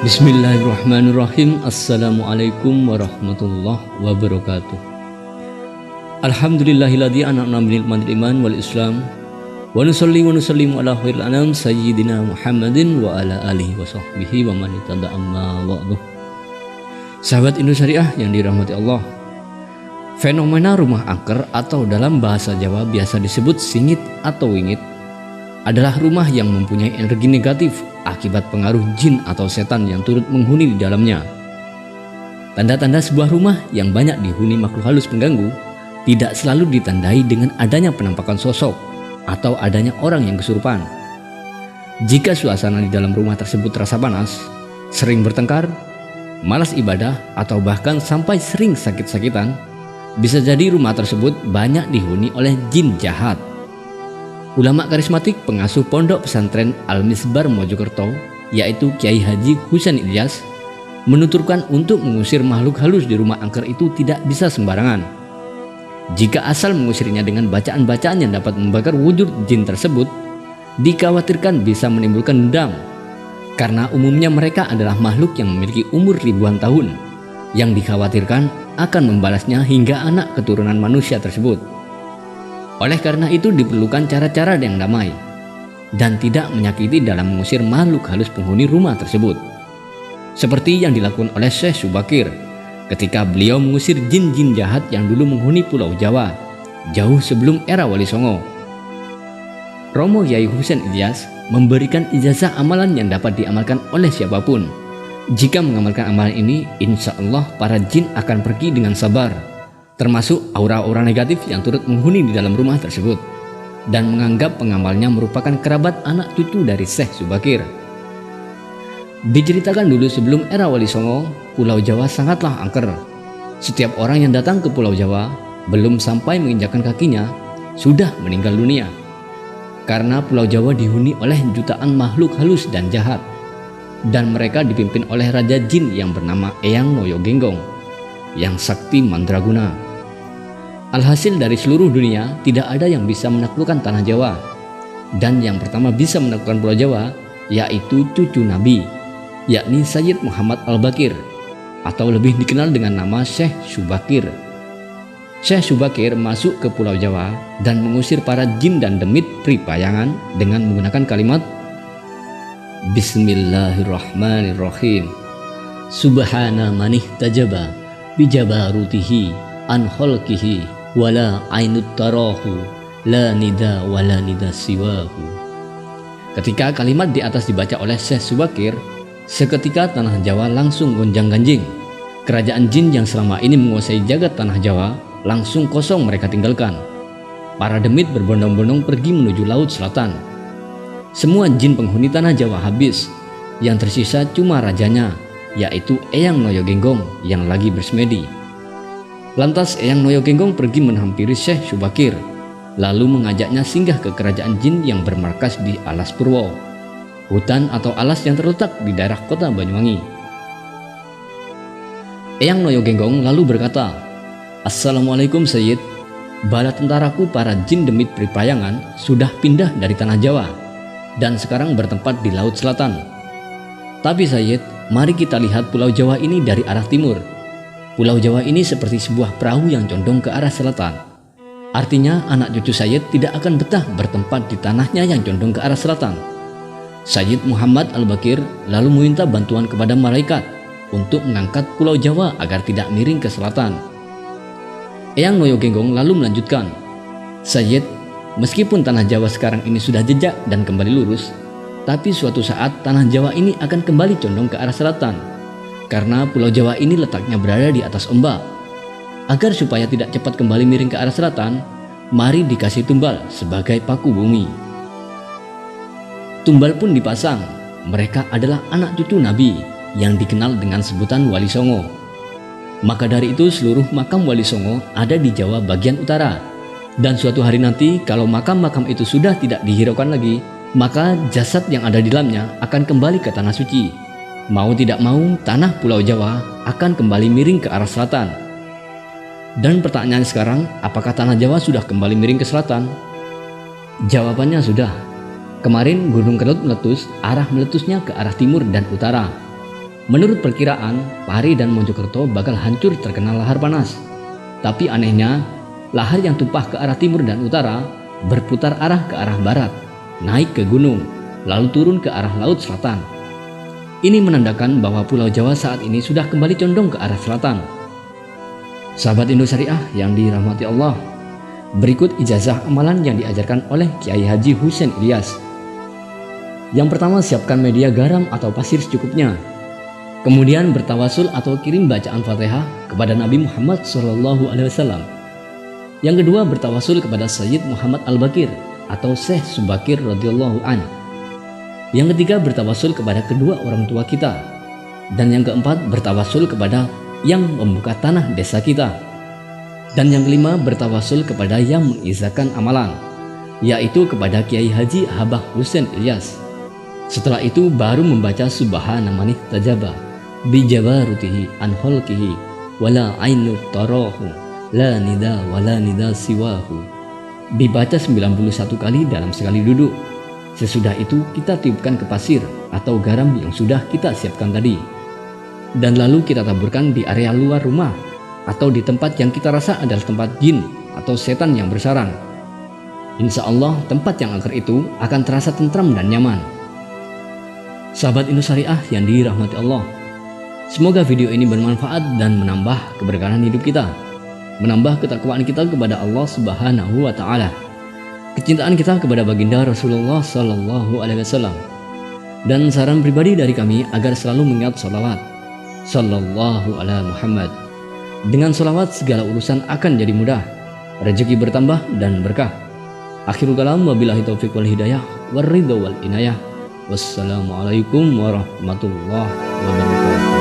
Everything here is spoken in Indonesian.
Bismillahirrahmanirrahim. Assalamualaikum warahmatullahi wabarakatuh. Alhamdulillahilladzi an'ama bi ni'matil iman wal islam wa nusalli wa nusallimu ala khairil anam sayyidina Muhammadin wa ala alihi wa sahbihi wa man ittaba amma ba'du. Sahabat Indosyariah yang dirahmati Allah, fenomena rumah angker atau dalam bahasa Jawa biasa disebut singit atau wingit adalah rumah yang mempunyai energi negatif akibat pengaruh jin atau setan yang turut menghuni di dalamnya. Tanda-tanda sebuah rumah yang banyak dihuni makhluk halus pengganggu tidak selalu ditandai dengan adanya penampakan sosok atau adanya orang yang kesurupan. Jika suasana di dalam rumah tersebut terasa panas, sering bertengkar, malas ibadah, atau bahkan sampai sering sakit-sakitan, bisa jadi rumah tersebut banyak dihuni oleh jin jahat. Ulama karismatik pengasuh pondok pesantren Al-Misbar Mojokerto, yaitu Kiai Haji Husain Ilyas, menuturkan untuk mengusir makhluk halus di rumah angker itu tidak bisa sembarangan. Jika asal mengusirnya dengan bacaan-bacaan yang dapat membakar wujud jin tersebut, dikhawatirkan bisa menimbulkan dendam, karena umumnya mereka adalah makhluk yang memiliki umur ribuan tahun, yang dikhawatirkan akan membalasnya hingga anak keturunan manusia tersebut. Oleh karena itu diperlukan cara-cara yang damai dan tidak menyakiti dalam mengusir makhluk halus penghuni rumah tersebut, seperti yang dilakukan oleh Syekh Subakir ketika beliau mengusir jin-jin jahat yang dulu menghuni Pulau Jawa jauh sebelum era Wali Songo. Romo Kiai Husain Ilyas memberikan ijazah amalan yang dapat diamalkan oleh siapapun. Jika mengamalkan amalan ini, insya Allah para jin akan pergi dengan sabar, termasuk aura-aura negatif yang turut menghuni di dalam rumah tersebut, dan menganggap pengamalnya merupakan kerabat anak cucu dari Syekh Subakir. Diceritakan dulu sebelum era Wali Songo, Pulau Jawa sangatlah angker. Setiap orang yang datang ke Pulau Jawa belum sampai menginjakkan kakinya sudah meninggal dunia, karena Pulau Jawa dihuni oleh jutaan makhluk halus dan jahat, dan mereka dipimpin oleh Raja Jin yang bernama Eyang Noyo Genggong yang sakti mandraguna. Alhasil dari seluruh dunia tidak ada yang bisa menaklukkan tanah Jawa, dan yang pertama bisa menaklukkan Pulau Jawa yaitu cucu Nabi, yakni Sayyid Muhammad Al-Bakir, atau lebih dikenal dengan nama Syekh Subakir. Syekh Subakir masuk ke Pulau Jawa dan mengusir para jin dan demit Pripayangan dengan menggunakan kalimat Bismillahirrahmanirrahim. Subhana manih tajaba bijabarutihi an khalqihi wala ainut tarahu la nida wala nida siwahu. Ketika kalimat di atas dibaca oleh Syekh Subakir, seketika tanah Jawa langsung gonjang-ganjing. Kerajaan jin yang selama ini menguasai jagat tanah Jawa langsung kosong mereka tinggalkan. Para demit berbondong-bondong pergi menuju laut selatan. Semua jin penghuni tanah Jawa habis. Yang tersisa cuma rajanya, yaitu Eyang Noyo Genggong yang lagi bersemedi. Lantas Eyang Noyo Genggong pergi menghampiri Syekh Subakir, lalu mengajaknya singgah ke kerajaan jin yang bermarkas di Alas Purwo, hutan atau alas yang terletak di daerah kota Banyuwangi. Eyang Noyo Genggong lalu berkata, Assalamualaikum Sayyid, bala tentaraku para jin demit Pripayangan sudah pindah dari tanah Jawa dan sekarang bertempat di laut selatan. Tapi Sayyid, mari kita lihat Pulau Jawa ini dari arah timur. Pulau Jawa ini seperti sebuah perahu yang condong ke arah selatan. Artinya anak cucu Sayyid tidak akan betah bertempat di tanahnya yang condong ke arah selatan. Sayyid Muhammad Al-Bakir lalu meminta bantuan kepada malaikat untuk mengangkat Pulau Jawa agar tidak miring ke selatan. Eyang Noyo Genggong lalu melanjutkan, Sayyid, meskipun tanah Jawa sekarang ini sudah jejak dan kembali lurus, tapi suatu saat tanah Jawa ini akan kembali condong ke arah selatan, karena Pulau Jawa ini letaknya berada di atas ombak. Agar supaya tidak cepat kembali miring ke arah selatan, mari dikasih tumbal sebagai paku bumi. Tumbal pun dipasang. Mereka adalah anak cucu Nabi yang dikenal dengan sebutan Wali Songo. Maka dari itu seluruh makam Wali Songo ada di Jawa bagian utara. Dan suatu hari nanti kalau makam-makam itu sudah tidak dihiraukan lagi, maka jasad yang ada di dalamnya akan kembali ke tanah suci. Mau tidak mau, tanah Pulau Jawa akan kembali miring ke arah selatan. Dan pertanyaan sekarang, apakah tanah Jawa sudah kembali miring ke selatan? Jawabannya sudah. Kemarin Gunung Kelut meletus, arah meletusnya ke arah timur dan utara. Menurut perkiraan, Pare dan Mojokerto bakal hancur terkena lahar panas. Tapi anehnya, lahar yang tumpah ke arah timur dan utara berputar arah ke arah barat, naik ke gunung, lalu turun ke arah laut selatan. Ini menandakan bahwa Pulau Jawa saat ini sudah kembali condong ke arah selatan. Sahabat Indo Syariah yang dirahmati Allah, berikut ijazah amalan yang diajarkan oleh Kiai Haji Husein Ilyas. Yang pertama, siapkan media garam atau pasir secukupnya. Kemudian bertawasul atau kirim bacaan Fatihah kepada Nabi Muhammad SAW. Yang kedua, bertawasul kepada Sayyid Muhammad Al-Bakir atau Syekh Subakir radhiyallahu an. Yang ketiga, bertawasul kepada kedua orang tua kita. Dan yang keempat, bertawasul kepada yang membuka tanah desa kita. Dan yang kelima, bertawasul kepada yang mengizakan amalan, yaitu kepada Kiai Haji Habah Husein Ilyas. Setelah itu baru membaca Subhana man ihtajaba bi jabarutihi an khalqihi wala ainu tarahu la nida wala nida siwahu. Dibaca 91 kali dalam sekali duduk. Sesudah itu kita tiupkan ke pasir atau garam yang sudah kita siapkan tadi, dan lalu kita taburkan di area luar rumah atau di tempat yang kita rasa adalah tempat jin atau setan yang bersarang. Insya Allah tempat yang angker itu akan terasa tentram dan nyaman. Sahabat Indo Syariah yang dirahmati Allah, semoga video ini bermanfaat dan menambah keberkahan hidup kita, menambah ketakwaan kita kepada Allah Subhanahu wa Ta'ala, kecintaan kita kepada baginda Rasulullah Sallallahu Alaihi Wasallam, dan saran pribadi dari kami agar selalu mengingat salawat Sallallahu ala Muhammad. Dengan salawat segala urusan akan jadi mudah, rezeki bertambah dan berkah. Akhirul kalam, wabillahi taufiq wal hidayah war ridha wal inayah. Wassalamualaikum warahmatullahi wabarakatuh.